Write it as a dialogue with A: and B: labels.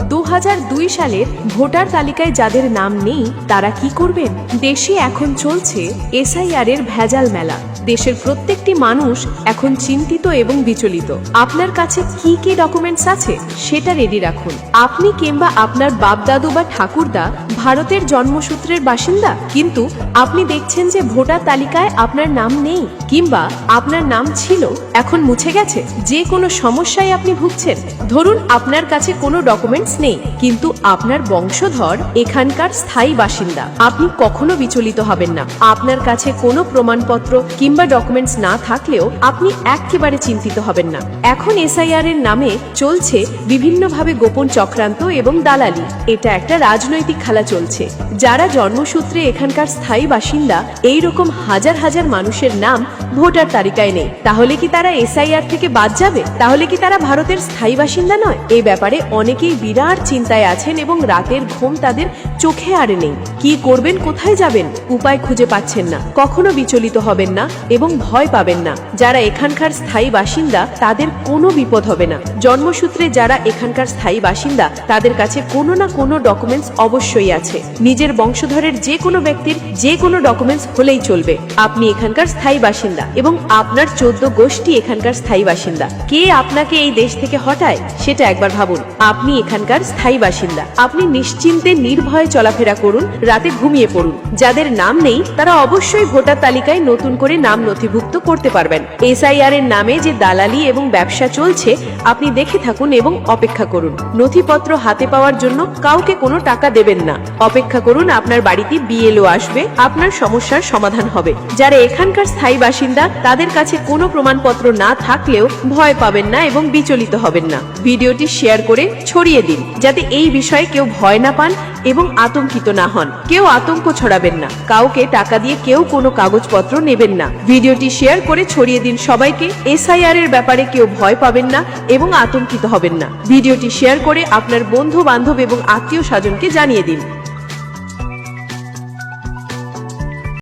A: 2002 সালের ভোটার তালিকায় যাদের নাম নেই তারা কি করবেন? দেশে এখন চলছে এসআইআর এর ভেজাল মেলা। দেশের প্রত্যেকটি মানুষ এখন চিন্তিত এবং বিচলিত। আপনার কাছে কি কি ডকুমেন্টস আছে সেটা রেডি রাখুন। আপনি কিংবা আপনার বাপ দাদু বা ঠাকুরদা ভারতের জন্মসূত্রের বাসিন্দা, কিন্তু আপনি দেখছেন যে ভোটার তালিকায় আপনার নাম নেই, কিংবা আপনার নাম ছিল এখন মুছে গেছে। যে কোনো সমস্যায় আপনি ভুগছেন। ধরুন আপনার কাছে কোনো ডকুমেন্টস নেই, কিন্তু আপনার বংশধর এখানকার স্থায়ী বাসিন্দা। আপনি কখনো বিচলিত হবেন না। আপনার কাছে কোনো প্রমাণপত্র কিংবা ডকুমেন্টস না থাকলেও আপনি একেবারে চিন্তিত হবেন না। এখন এসআইআর এর নামে চলছে বিভিন্নভাবে গোপন চক্রান্ত এবং দালালি। এটা একটা রাজনৈতিক খেলা চলছে। যারা জন্মসূত্রে এখানকার স্থায়ী বাসিন্দা, এই রকম হাজার হাজার মানুষের নাম ভোটার তালিকায় নেই। তাহলে কি তারা এসআইআর থেকে বাদ যাবে? তাহলে কি তারা ভারতের স্থায়ী বাসিন্দা নয়? এই ব্যাপারে অনেকেই বিরাট চিন্তায় আছেন এবং রাতের ঘুম তাদের চোখে আর নেই। কি করবেন, কোথায় যাবেন, উপায় খুঁজে পাচ্ছেন না। কখনো বিচলিত হবেন না এবং ভয় পাবেন না। যারা এখানকার স্থায়ী বাসিন্দা তাদের কোনো বিপদ হবে না। জন্মসূত্রে যারা এখানকার স্থায়ী বাসিন্দা তাদের কাছে কোনো না কোনো ডকুমেন্টস অবশ্যই আছে। নিজের বংশধরের যে কোনো ব্যক্তির যে কোনো ডকুমেন্টস হলেই চলবে। আপনি এখানকার স্থায়ী বাসিন্দা এবং আপনার 14 গোষ্ঠী এখানকার স্থায়ী বাসিন্দা। কে আপনাকে এই দেশ থেকে হটায় সেটা একবার ভাবুন। আপনি এখানকার স্থায়ী বাসিন্দা। আপনি নিশ্চিন্তে নির্ভয়ে চলাফেরা করুন, রাতে ঘুমিয়ে পড়ুন। যাদের নাম নেই তারা অবশ্যই ভোটার তালিকায় নতুন করে নাম নথিভুক্ত করতে পারবেন। এসআইআর এর নামে যে দালালি এবং ব্যবসা চলছে আপনি দেখে থাকুন এবং অপেক্ষা করুন। নথিপত্র হাতে পাওয়ার জন্য কাউকে কোনো টাকা দেবেন না। অপেক্ষা করুন, আপনার বাড়িতে বিএলও আসবে, আপনার সমস্যার সমাধান হবে। যারা এখানকার স্থায়ী বাসিন্দা তাদের কাছে কোনো প্রমাণপত্র না থাকলেও ভয় পাবেন না এবং বিচলিত হবেন না। ভিডিওটি শেয়ার করে ছড়িয়ে দিন যাতে এই বিষয়ে কেউ ভয় না পান এবং আতঙ্কিত না হন। কেউ আতঙ্ক ছড়াবেন না। কাউকে টাকা দিয়ে কেউ কোনো কাগজপত্র নেবেন না। ভিডিওটি শেয়ার করে ছড়িয়ে দিন সবাইকে। এসআইআর এর ব্যাপারে কেউ ভয় পাবেন না এবং আতঙ্কিত হবেন না। ভিডিওটি শেয়ার করে আপনার বন্ধু বান্ধব এবং আত্মীয় স্বজনকে জানিয়ে দিন।